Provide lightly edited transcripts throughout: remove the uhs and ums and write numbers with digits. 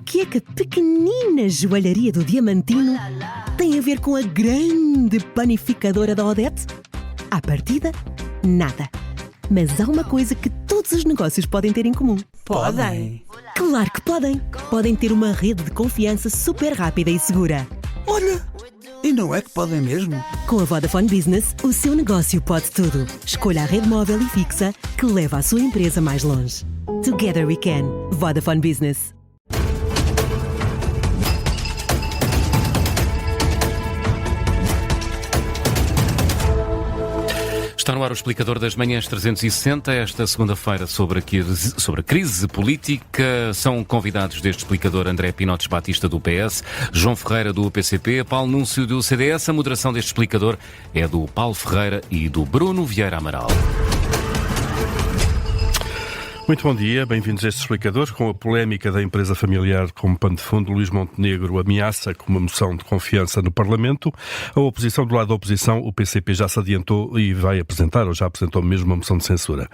que é que a pequenina joalharia do Diamantino tem a ver com a grande panificadora da Odete? À partida, nada. Mas há uma coisa que todos os negócios podem ter em comum. Podem? Claro que podem! Podem ter uma rede de confiança super rápida e segura. Olha, e não é que podem mesmo? Com a Vodafone Business, o seu negócio pode tudo. Escolha a rede móvel e fixa que leva a sua empresa mais longe. Together we can. Vodafone Business. Está no ar o explicador das manhãs 360, esta segunda-feira sobre a crise política. São convidados deste explicador André Pinotes Batista do PS, João Ferreira do PCP, Paulo Núncio do CDS. A moderação deste explicador é do Paulo Ferreira e do Bruno Vieira Amaral. Muito bom dia, bem-vindos a este explicador. Com a polémica da empresa familiar como pano de fundo, Luís Montenegro ameaça com uma moção de confiança no Parlamento. A oposição, do lado da oposição, o PCP já se adiantou e vai apresentar, ou já apresentou mesmo, uma moção de censura.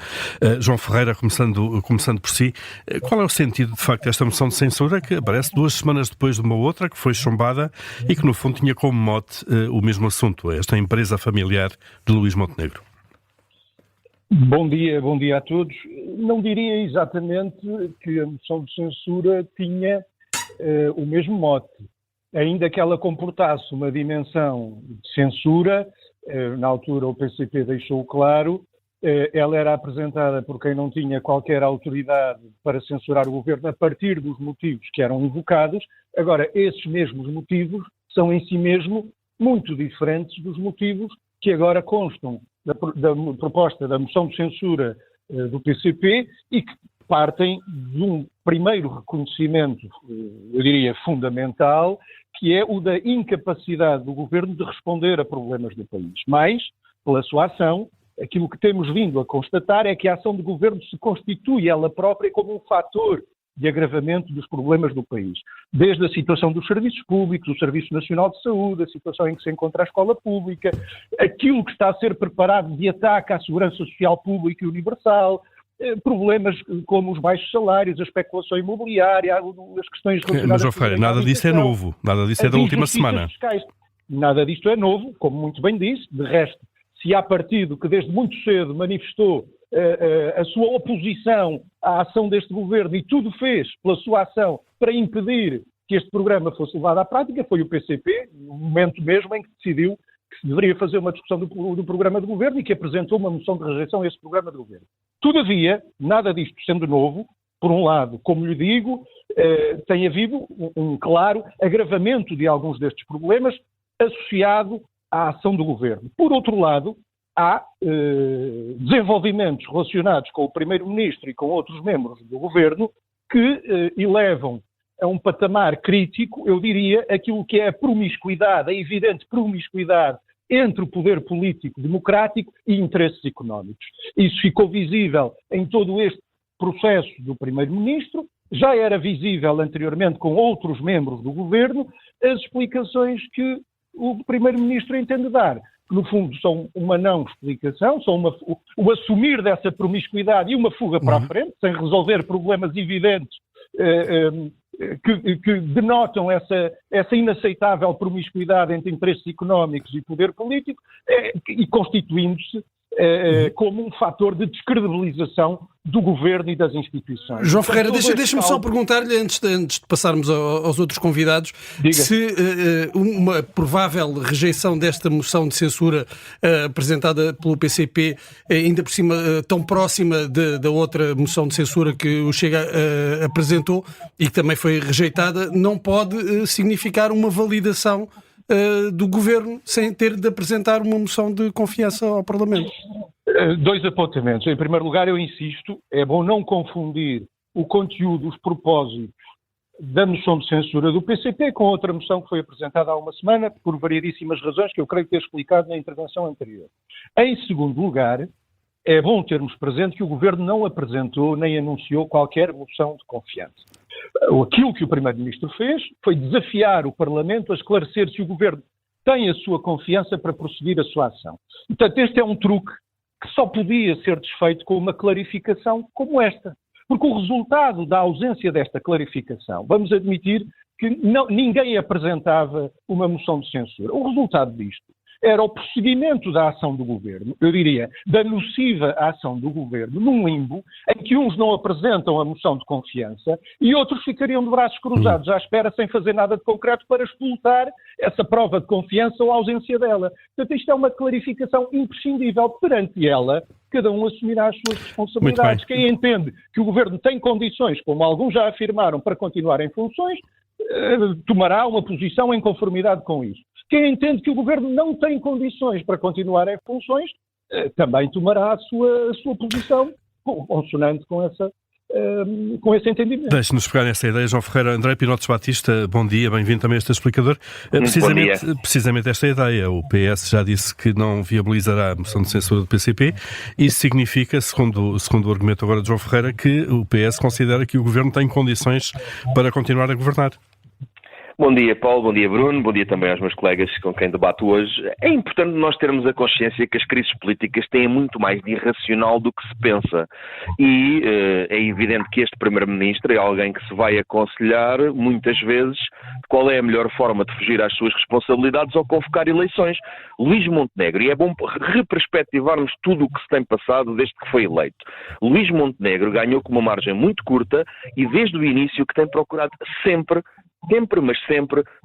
João Ferreira, começando por si, qual é o sentido, de facto, desta moção de censura que aparece 2 semanas depois de uma outra, que foi chumbada e que, no fundo, tinha como mote o mesmo assunto, esta empresa familiar de Luís Montenegro? Bom dia a todos. Não diria exatamente que a moção de censura tinha o mesmo mote. Ainda que ela comportasse uma dimensão de censura, na altura o PCP deixou claro, ela era apresentada por quem não tinha qualquer autoridade para censurar o governo a partir dos motivos que eram invocados. Agora, esses mesmos motivos são em si mesmo muito diferentes dos motivos que agora constam da proposta da moção de censura do PCP e que partem de um primeiro reconhecimento, eu diria, fundamental, que é o da incapacidade do governo de responder a problemas do país. Mas, pela sua ação, aquilo que temos vindo a constatar é que a ação do governo se constitui ela própria como um fator de agravamento dos problemas do país. Desde a situação dos serviços públicos, o Serviço Nacional de Saúde, a situação em que se encontra a escola pública, aquilo que está a ser preparado de ataque à segurança social pública e universal, problemas como os baixos salários, a especulação imobiliária, as questões relacionadas... Mas, João Ferreira, nada disso é novo, nada disso é da última semana. Fiscais. Nada disto é novo, como muito bem disse. De resto, se há partido que desde muito cedo manifestou a sua oposição à ação deste governo e tudo fez pela sua ação para impedir que este programa fosse levado à prática, foi o PCP, no momento mesmo em que decidiu que se deveria fazer uma discussão do programa de governo e que apresentou uma moção de rejeição a esse programa de governo. Todavia, nada disto sendo novo, por um lado, como lhe digo, tem havido um claro agravamento de alguns destes problemas associado à ação do governo. Por outro lado, há desenvolvimentos relacionados com o Primeiro-Ministro e com outros membros do Governo que elevam a um patamar crítico, eu diria, aquilo que é a promiscuidade, a evidente promiscuidade entre o poder político democrático e interesses económicos. Isso ficou visível em todo este processo do Primeiro-Ministro, já era visível anteriormente com outros membros do Governo, as explicações que o Primeiro-Ministro entende dar. No fundo, são uma não explicação, são o assumir dessa promiscuidade e uma fuga para a frente, sem resolver problemas evidentes que denotam essa inaceitável promiscuidade entre interesses económicos e poder político e constituindo-se como um fator de descredibilização do governo e das instituições. João Ferreira, deixa-me só perguntar-lhe, antes de passarmos aos outros convidados, se uma provável rejeição desta moção de censura apresentada pelo PCP, ainda por cima tão próxima da outra moção de censura que o Chega apresentou e que também foi rejeitada, não pode significar uma validação do Governo sem ter de apresentar uma moção de confiança ao Parlamento? 2 apontamentos. Em primeiro lugar, eu insisto, é bom não confundir o conteúdo, os propósitos da moção de censura do PCP com outra moção que foi apresentada há uma semana, por variedíssimas razões que eu creio ter explicado na intervenção anterior. Em segundo lugar, é bom termos presente que o Governo não apresentou nem anunciou qualquer moção de confiança. Aquilo que o Primeiro-Ministro fez foi desafiar o Parlamento a esclarecer se o Governo tem a sua confiança para prosseguir a sua ação. Portanto, este é um truque que só podia ser desfeito com uma clarificação como esta. Porque o resultado da ausência desta clarificação, vamos admitir que ninguém apresentava uma moção de censura. O resultado disto era o procedimento da ação do governo, eu diria, da nociva ação do governo, num limbo em que uns não apresentam a moção de confiança e outros ficariam de braços cruzados à espera sem fazer nada de concreto para explotar essa prova de confiança ou a ausência dela. Portanto, isto é uma clarificação imprescindível. Perante ela, cada um assumirá as suas responsabilidades. Quem entende que o governo tem condições, como alguns já afirmaram, para continuar em funções, tomará uma posição em conformidade com isso. Quem entende que o governo não tem condições para continuar em funções, também tomará a sua posição consonante com esse entendimento. Deixe-nos pegar nessa ideia, João Ferreira. André Pinotes Batista, bom dia, bem-vindo também a este explicador. Precisamente esta ideia. O PS já disse que não viabilizará a moção de censura do PCP. Isso significa, segundo o argumento agora de João Ferreira, que o PS considera que o governo tem condições para continuar a governar. Bom dia, Paulo, bom dia, Bruno, bom dia também aos meus colegas com quem debato hoje. É importante nós termos a consciência que as crises políticas têm muito mais de irracional do que se pensa. E é evidente que este Primeiro-Ministro é alguém que se vai aconselhar, muitas vezes, qual é a melhor forma de fugir às suas responsabilidades ou convocar eleições. Luís Montenegro, e é bom reperspectivarmos tudo o que se tem passado desde que foi eleito. Luís Montenegro ganhou com uma margem muito curta e desde o início que tem procurado sempre,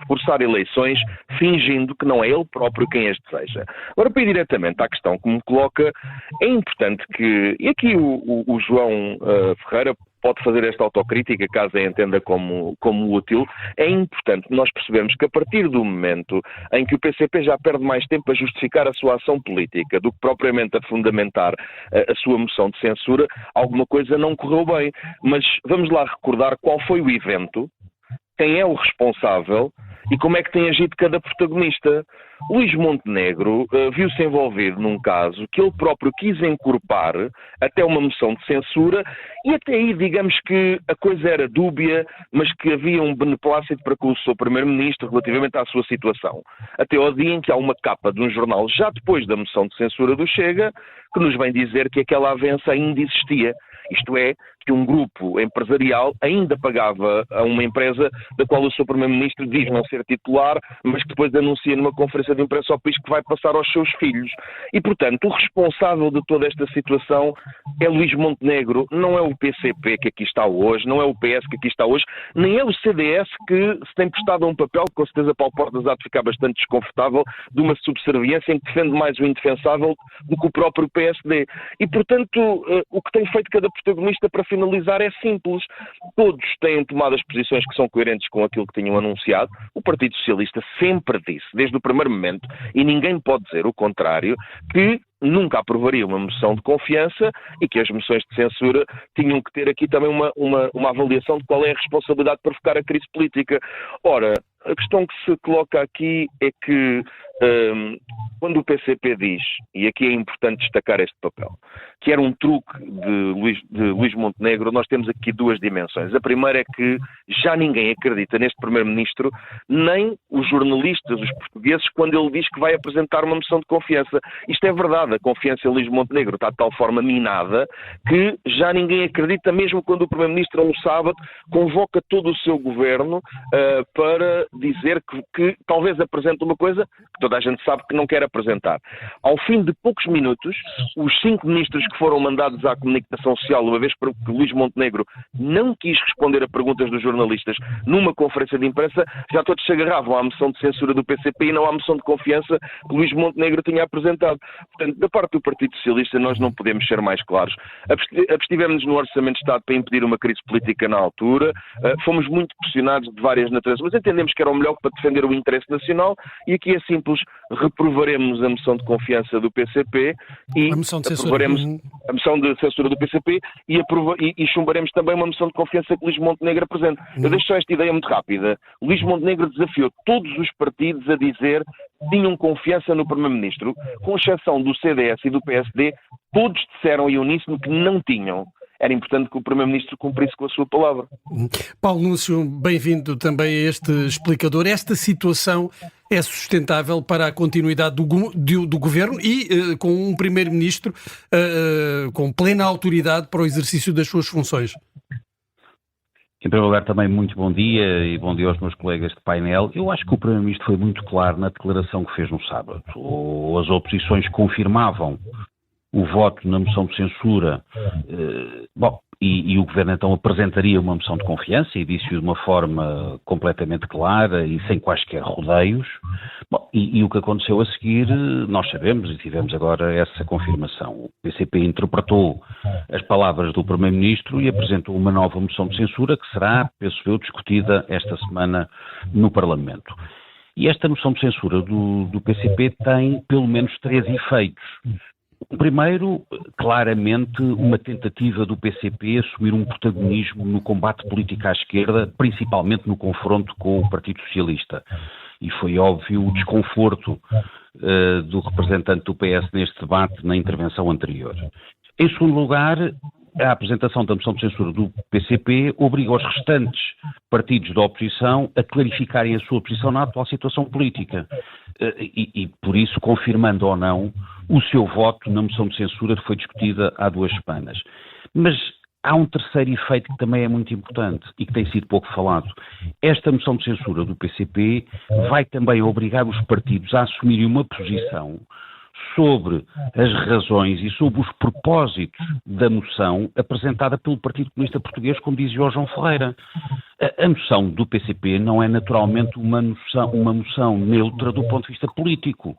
forçar eleições, fingindo que não é ele próprio quem as deseja. Agora, para ir diretamente à questão que me coloca, é importante que, e aqui o João Ferreira pode fazer esta autocrítica, caso a entenda como útil, é importante nós percebermos que a partir do momento em que o PCP já perde mais tempo a justificar a sua ação política do que propriamente a fundamentar a sua moção de censura, alguma coisa não correu bem. Mas vamos lá recordar qual foi o evento, quem é o responsável e como é que tem agido cada protagonista. Luís Montenegro viu-se envolvido num caso que ele próprio quis encorpar até uma moção de censura e até aí, digamos que a coisa era dúbia, mas que havia um beneplácito para com o seu Primeiro-Ministro relativamente à sua situação. Até ao dia em que há uma capa de um jornal, já depois da moção de censura do Chega, que nos vem dizer que aquela avença ainda existia. Isto é, que um grupo empresarial ainda pagava a uma empresa da qual o seu Primeiro-Ministro diz não ser titular, mas que depois anuncia numa conferência de imprensa ao país que vai passar aos seus filhos. E, portanto, o responsável de toda esta situação é Luís Montenegro, não é o PCP que aqui está hoje, não é o PS que aqui está hoje, nem é o CDS que se tem prestado a um papel, que com certeza Paulo Portas há de ficar bastante desconfortável, de uma subserviência em que defende mais o indefensável do que o próprio PSD. E, portanto, o que tem feito cada protagonista para finalizar é simples. Todos têm tomado as posições que são coerentes com aquilo que tinham anunciado. O Partido Socialista sempre disse, desde o primeiro momento, e ninguém pode dizer o contrário, que nunca aprovaria uma moção de confiança e que as moções de censura tinham que ter aqui também uma avaliação de qual é a responsabilidade de provocar a crise política. Ora, a questão que se coloca aqui é que quando o PCP diz, e aqui é importante destacar este papel, que era um truque de Luís Montenegro, nós temos aqui duas dimensões. A primeira é que já ninguém acredita neste Primeiro-Ministro, nem os jornalistas, os portugueses, quando ele diz que vai apresentar uma moção de confiança. Isto é verdade, a confiança em Luís Montenegro está de tal forma minada que já ninguém acredita, mesmo quando o Primeiro-Ministro, no sábado, convoca todo o seu governo para dizer que talvez apresente uma coisa que toda a gente sabe que não quer apresentar. Ao fim de poucos minutos, os 5 ministros que foram mandados à comunicação social, uma vez que Luís Montenegro não quis responder a perguntas dos jornalistas numa conferência de imprensa, já todos se agarravam à moção de censura do PCP e não à moção de confiança que Luís Montenegro tinha apresentado. Portanto, da parte do Partido Socialista, nós não podemos ser mais claros. Abstivemos-nos no Orçamento de Estado para impedir uma crise política na altura, fomos muito pressionados de várias naturezas, mas entendemos que era o melhor para defender o interesse nacional e aqui é simples, reprovaremos a moção de confiança do PCP e aprovaremos a moção de censura do PCP e chumbaremos também uma moção de confiança que Luís Montenegro apresenta. Eu deixo só esta ideia muito rápida. Luís Montenegro desafiou todos os partidos a dizer que tinham confiança no Primeiro-Ministro, com exceção do CDS e do PSD, todos disseram em uníssono que não tinham. era importante que o Primeiro-Ministro cumprisse com a sua palavra. Paulo Núncio, bem-vindo também a este explicador. Esta situação é sustentável para a continuidade do Governo e com um Primeiro-Ministro com plena autoridade para o exercício das suas funções? Em primeiro lugar, também muito bom dia e bom dia aos meus colegas de painel. Eu acho que o Primeiro-Ministro foi muito claro na declaração que fez no sábado. As oposições confirmavam o voto na moção de censura, e o Governo então apresentaria uma moção de confiança e disse-o de uma forma completamente clara e sem quaisquer rodeios. E o que aconteceu a seguir, nós sabemos e tivemos agora essa confirmação. O PCP interpretou as palavras do Primeiro-Ministro e apresentou uma nova moção de censura que será, penso eu, discutida esta semana no Parlamento. E esta moção de censura do PCP tem pelo menos 3 efeitos. O primeiro, claramente, uma tentativa do PCP assumir um protagonismo no combate político à esquerda, principalmente no confronto com o Partido Socialista. E foi óbvio o desconforto do representante do PS neste debate na intervenção anterior. Em segundo lugar, a apresentação da moção de censura do PCP obriga os restantes partidos da oposição a clarificarem a sua posição na atual situação política e por isso, confirmando ou não o seu voto na moção de censura que foi discutida há 2 semanas. Mas há um terceiro efeito que também é muito importante e que tem sido pouco falado. Esta moção de censura do PCP vai também obrigar os partidos a assumirem uma posição sobre as razões e sobre os propósitos da moção apresentada pelo Partido Comunista Português, como dizia o João Ferreira. A moção do PCP não é naturalmente uma moção neutra do ponto de vista político.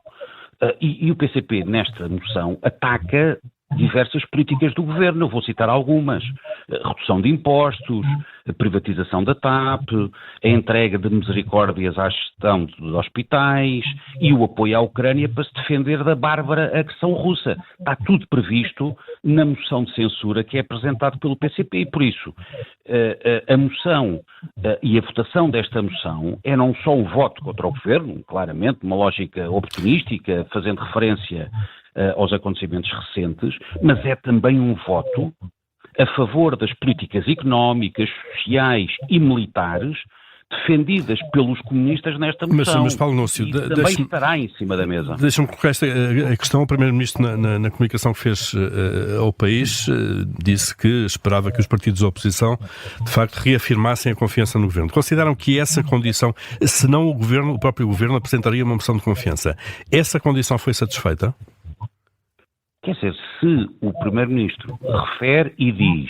E o PCP, nesta moção, ataca diversas políticas do Governo. Eu vou citar algumas. A redução de impostos, a privatização da TAP, a entrega de misericórdias à gestão de hospitais e o apoio à Ucrânia para se defender da bárbara agressão russa. Está tudo previsto na moção de censura que é apresentada pelo PCP e, por isso, a moção e a votação desta moção é não só um voto contra o Governo, claramente, uma lógica oportunística, fazendo referência aos acontecimentos recentes, mas é também um voto a favor das políticas económicas, sociais e militares defendidas pelos comunistas nesta moção. Mas Paulo Núncio, também estará em cima da mesa. Deixa-me colocar a questão. O Primeiro-Ministro, na comunicação que fez ao país, disse que esperava que os partidos da oposição, de facto, reafirmassem a confiança no Governo. Consideram que essa condição, senão o próprio Governo apresentaria uma moção de confiança, essa condição foi satisfeita? Quer dizer, se o Primeiro-Ministro refere e diz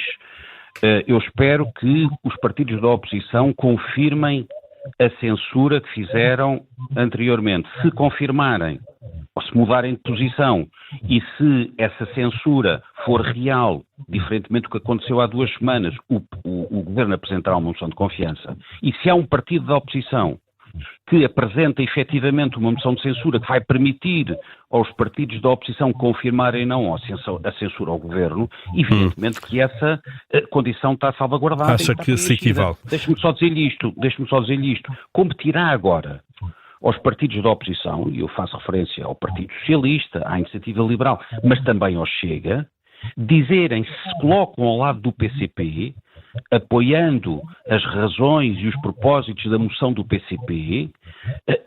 eu espero que os partidos da oposição confirmem a censura que fizeram anteriormente. Se confirmarem, ou se mudarem de posição, e se essa censura for real, diferentemente do que aconteceu há 2 semanas, o Governo apresentará uma moção de confiança. E se há um partido da oposição que apresenta efetivamente uma moção de censura que vai permitir aos partidos da oposição confirmarem não a censura ao Governo, evidentemente que essa condição está salvaguardada. Acha que se equivale? Deixe-me só dizer-lhe isto. Competirá agora aos partidos da oposição, e eu faço referência ao Partido Socialista, à Iniciativa Liberal, mas também ao Chega, dizerem se colocam ao lado do PCP, apoiando as razões e os propósitos da moção do PCP,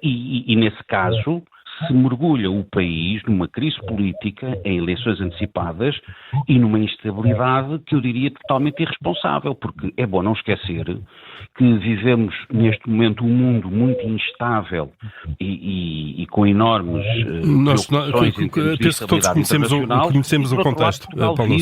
e nesse caso se mergulha o país numa crise política, em eleições antecipadas e numa instabilidade que eu diria totalmente irresponsável, porque é bom não esquecer que vivemos neste momento um mundo muito instável e com enormes preocupações em termos de estabilidade internacional. Conhecemos o contexto, Paulo.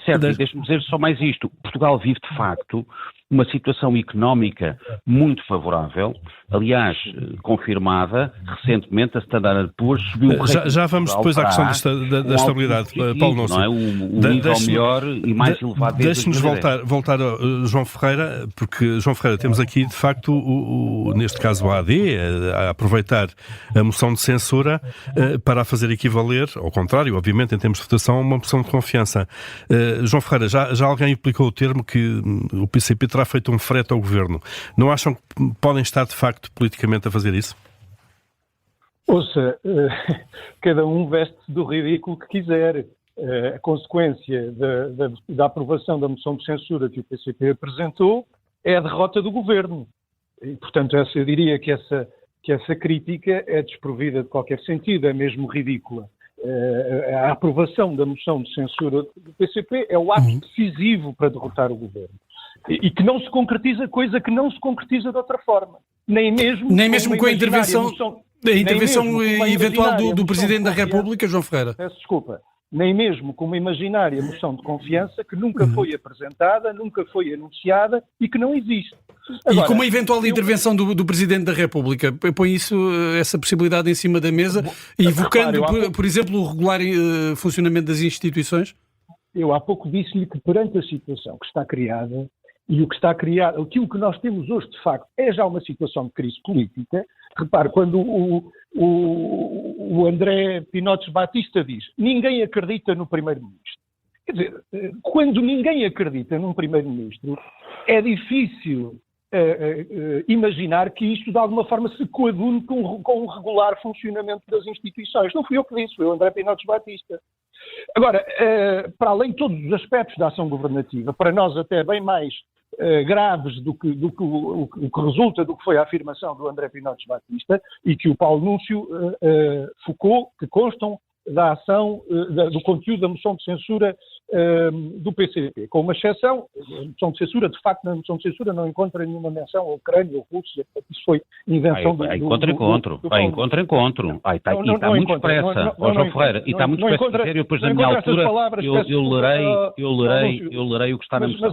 Certo, e deixe-me dizer só mais isto. Portugal vive, de facto, uma situação económica muito favorável, aliás, confirmada recentemente, a Standard & Poor's subiu o rating. Já vamos depois à questão da estabilidade, Paulo Núncio. Não é? O nível melhor e mais elevado. Deixe-nos voltar ao João Ferreira, porque, João Ferreira, temos aqui, de facto, neste caso a AD, a aproveitar a moção de censura para a fazer equivaler, ao contrário, obviamente, em termos de votação, a uma moção de confiança. João Ferreira, já alguém aplicou o termo que o PCP terá feito um frete ao Governo. Não acham que podem estar, de facto, politicamente a fazer isso? Ouça, cada um veste-se do ridículo que quiser. a consequência da aprovação da moção de censura que o PCP apresentou é a derrota do governo. E, portanto, eu diria que essa crítica é desprovida de qualquer sentido, é mesmo ridícula. A aprovação da moção de censura do PCP é o ato decisivo para derrotar o governo. E que não se concretiza, coisa que não se concretiza de outra forma. Nem mesmo com a intervenção eventual do Presidente da República, João Ferreira. Peço desculpa. Nem mesmo com uma imaginária moção de confiança que nunca foi apresentada, nunca foi anunciada e que não existe. Agora, e com uma eventual intervenção do Presidente da República, põe essa possibilidade em cima da mesa, evocando, por exemplo, o regular funcionamento das instituições? Eu há pouco disse-lhe que perante a situação que está criada, e o que está criado, aquilo que nós temos hoje, de facto, é já uma situação de crise política. Repare, quando o André Pinotes Batista diz ninguém acredita no Primeiro-Ministro. Quer dizer, quando ninguém acredita num Primeiro-Ministro, é difícil imaginar que isto de alguma forma se coadune com o regular funcionamento das instituições. Não fui eu que disse, foi o André Pinotes Batista. Agora, para além de todos os aspectos da ação governativa, para nós até bem mais graves do que resulta do que foi a afirmação do André Pinotes Batista e que o Paulo Núncio focou, que constam da ação, do conteúdo da moção de censura do PCP, com uma exceção, a moção de censura, de facto, na moção de censura não encontra nenhuma menção à Ucrânia ou Rússia, isso foi invenção do encontro. Está muito expressa, João Ferreira, e está muito expressa, e depois da minha altura eu lerei o que está na moção.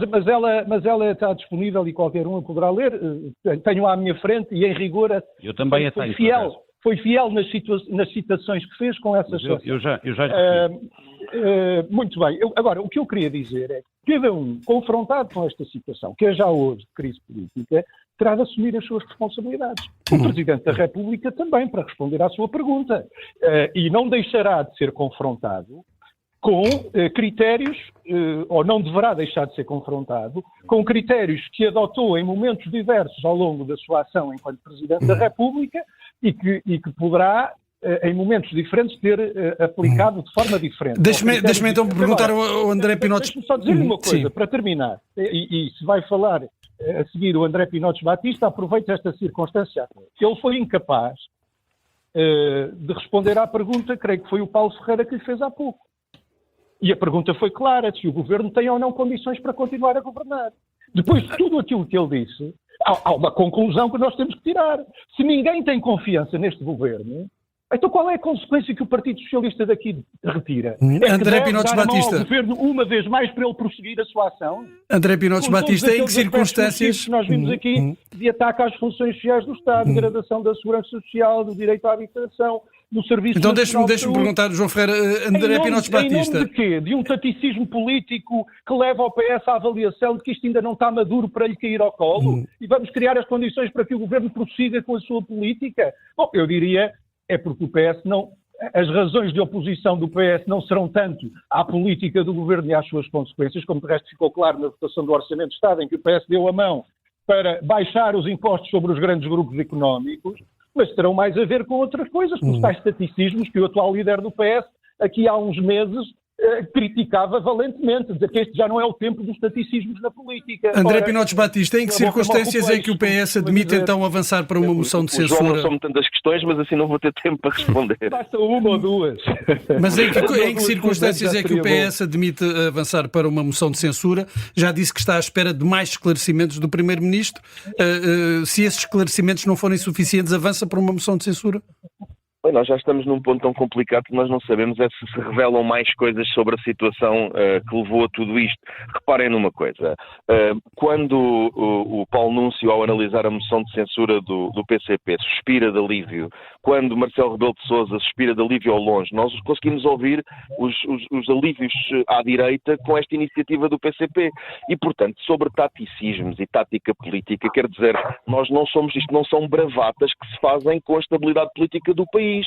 Mas ela está disponível e qualquer um a poderá ler, tenho à minha frente e em rigor eu também a tenho, foi fiel nas citações que fez com essas coisas. Eu já muito bem. Agora, o que eu queria dizer é que cada um, confrontado com esta situação, que é já hoje de crise política, terá de assumir as suas responsabilidades. O Presidente da República também, para responder à sua pergunta. E não deixará de ser confrontado com critérios, ou não deverá deixar de ser confrontado, com critérios que adotou em momentos diversos ao longo da sua ação enquanto Presidente da República e que poderá, em momentos diferentes, ter aplicado de forma diferente. Deixe-me então perguntar ao André Pinotes... Deixe-me só dizer uma coisa, para terminar, e se vai falar a seguir o André Pinotes Batista, aproveite esta circunstância. Ele foi incapaz de responder à pergunta, creio que foi o Paulo Ferreira que lhe fez há pouco. E a pergunta foi clara, se o governo tem ou não condições para continuar a governar. Depois de tudo aquilo que ele disse, há uma conclusão que nós temos que tirar. Se ninguém tem confiança neste governo, então qual é a consequência que o Partido Socialista daqui retira? André Pinotes Batista. Ao governo uma vez mais para ele prosseguir a sua ação? André Pinotes Batista, em que circunstâncias... Que nós vimos aqui de ataque às funções sociais do Estado, degradação da segurança social, do direito à habitação, do serviço... Então deixe-me perguntar, João Ferreira, André Pinotes Batista... Em nome de quê? De um taticismo político que leva ao PS à avaliação de que isto ainda não está maduro para lhe cair ao colo? E vamos criar as condições para que o governo prossiga com a sua política? Bom, eu diria... É porque o PS não... As razões de oposição do PS não serão tanto à política do governo e às suas consequências, como de resto ficou claro na votação do Orçamento de Estado, em que o PS deu a mão para baixar os impostos sobre os grandes grupos económicos, mas terão mais a ver com outras coisas, com os tais estaticismos que o atual líder do PS, aqui há uns meses, criticava valentemente, dizer que este já não é o tempo dos estaticismos na política. André Pinotes Batista, em que circunstâncias é que o PS admite então avançar para uma moção de censura? João, não são tantas questões, mas assim não vou ter tempo para responder. Basta uma ou duas. Mas em que circunstâncias é que o PS admite avançar para uma moção de censura? Já disse que está à espera de mais esclarecimentos do Primeiro-Ministro. Se esses esclarecimentos não forem suficientes, avança para uma moção de censura? Bem, nós já estamos num ponto tão complicado que nós não sabemos se revelam mais coisas sobre a situação que levou a tudo isto. Reparem numa coisa, quando o Paulo Núncio, ao analisar a moção de censura do PCP, suspira de alívio, quando Marcelo Rebelo de Sousa suspira de alívio ao longe, nós conseguimos ouvir os alívios à direita com esta iniciativa do PCP. E, portanto, sobre taticismos e tática política, quer dizer, nós não somos, isto não são bravatas que se fazem com a estabilidade política do país. país.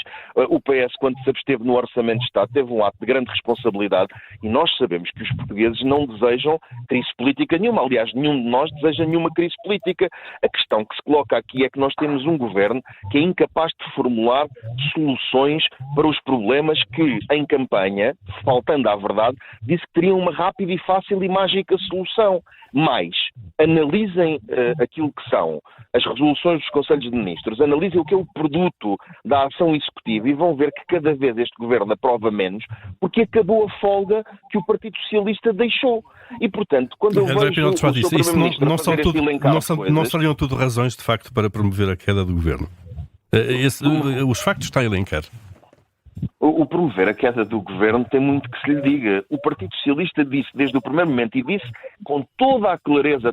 O PS, quando se absteve no Orçamento de Estado, teve um ato de grande responsabilidade e nós sabemos que os portugueses não desejam crise política nenhuma. Aliás, nenhum de nós deseja nenhuma crise política. A questão que se coloca aqui é que nós temos um governo que é incapaz de formular soluções para os problemas que, em campanha, faltando à verdade, disse que teriam uma rápida e fácil e mágica solução. Mas analisem aquilo que são as resoluções dos Conselhos de Ministros, analisem o que é o produto da ação executiva e vão ver que cada vez este governo aprova menos porque acabou a folga que o Partido Socialista deixou. E, portanto, quando eu André vejo Pinotes o Sr. Primeiro-Ministro não seriam tudo razões, de facto, para promover a queda do governo? Os factos está a elencar. O promover a queda do governo tem muito que se lhe diga. O Partido Socialista disse desde o primeiro momento e disse com toda a clareza,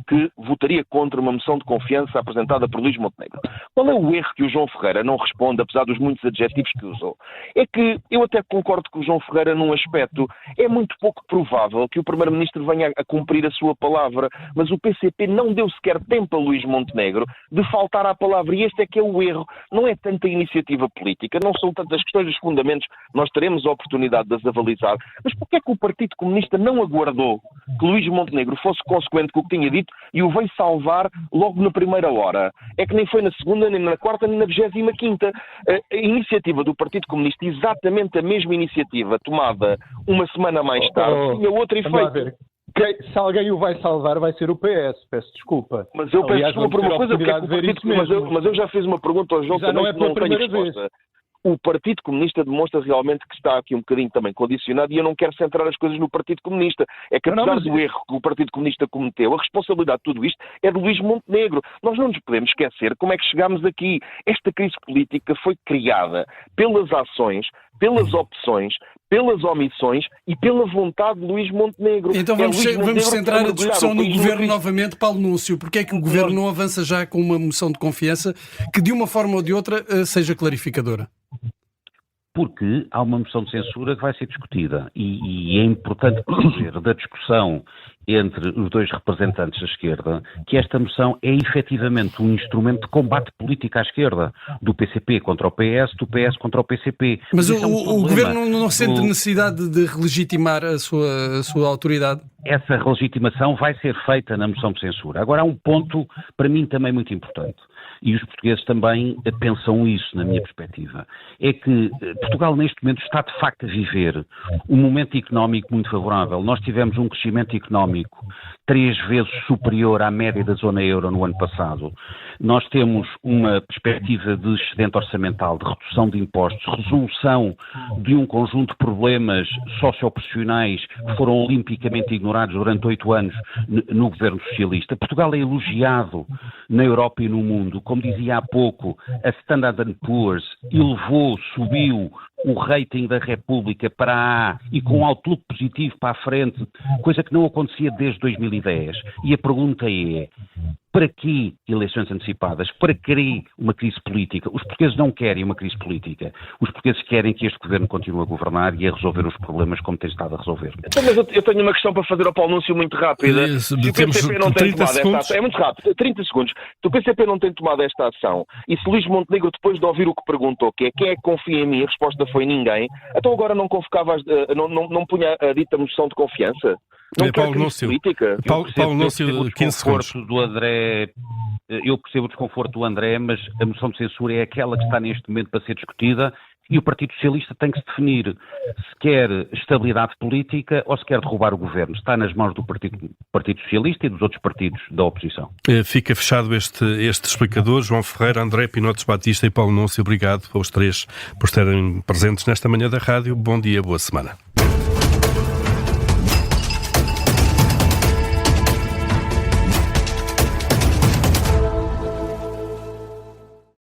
que votaria contra uma moção de confiança apresentada por Luís Montenegro. Qual é o erro que o João Ferreira não responde, apesar dos muitos adjetivos que usou? É que eu até concordo com o João Ferreira num aspecto. É muito pouco provável que o Primeiro-Ministro venha a cumprir a sua palavra, mas o PCP não deu sequer tempo a Luís Montenegro de faltar à palavra. E este é que é o erro. Não é tanta iniciativa política, não são tantas questões dos fundamentos, nós teremos a oportunidade de as avalizar. Mas porquê é que o Partido Comunista não aguardou que Luís Montenegro fosse consequente com o que tinha dito e o veio salvar logo na primeira hora? É que nem foi na segunda, nem na quarta, nem na 25ª. A iniciativa do Partido Comunista, exatamente a mesma iniciativa tomada uma semana mais tarde, tinha outro efeito. Se alguém o vai salvar, vai ser o PS. Peço desculpa. Mas eu peço desculpa por uma coisa, mas eu já fiz uma pergunta ao João já não é pela não tenho primeira resposta. vez. O Partido Comunista demonstra realmente que está aqui um bocadinho também condicionado e eu não quero centrar as coisas no Partido Comunista. É que apesar do erro que o Partido Comunista cometeu, a responsabilidade de tudo isto é de Luís Montenegro. Nós não nos podemos esquecer como é que chegámos aqui. Esta crise política foi criada pelas ações, pelas opções, pelas omissões e pela vontade de Luís Montenegro. Então vamos centrar a discussão no Governo novamente. Paulo Núncio, porque é que o Governo não avança já com uma moção de confiança que de uma forma ou de outra seja clarificadora? Porque há uma moção de censura que vai ser discutida e é importante dizer da discussão entre os dois representantes da esquerda que esta moção é efetivamente um instrumento de combate político à esquerda, do PCP contra o PS, do PS contra o PCP. Mas o Governo não sente necessidade de relegitimar a sua autoridade? Essa relegitimação vai ser feita na moção de censura. Agora há um ponto, para mim, também muito importante. E os portugueses também pensam isso, na minha perspectiva. É que Portugal, neste momento, está de facto a viver um momento económico muito favorável. Nós tivemos um crescimento económico 3 vezes superior à média da zona euro no ano passado. Nós temos uma perspectiva de excedente orçamental, de redução de impostos, resolução de um conjunto de problemas socioprofissionais que foram olimpicamente ignorados durante 8 anos no governo socialista. Portugal é elogiado na Europa e no mundo. Como dizia há pouco, a Standard & Poor's subiu o rating da República para A e com um outlook positivo para a frente, coisa que não acontecia desde 2010. E a pergunta é, para que eleições antecipadas? Para que uma crise política? Os portugueses não querem uma crise política. Os portugueses querem que este governo continue a governar e a resolver os problemas como tem estado a resolver. Então, mas eu tenho uma questão para fazer ao Paulo Núncio muito rápida. Se o PCP não tem tomado esta ação, é muito rápido, 30 segundos. Se o PCP não tem tomado esta ação e se Luís Montenegro, depois de ouvir o que perguntou, que é quem é que confia em mim, a resposta foi ninguém, então agora não convocava, não punha a dita moção de confiança? Paulo Núncio, 15 segundos. Eu percebo o desconforto do André, mas a moção de censura é aquela que está neste momento para ser discutida e o Partido Socialista tem que se definir se quer estabilidade política ou se quer derrubar o governo. Está nas mãos do Partido Socialista e dos outros partidos da oposição. Fica fechado este explicador. João Ferreira, André Pinotes Batista e Paulo Núncio, obrigado aos três por estarem presentes nesta manhã da rádio. Bom dia, boa semana.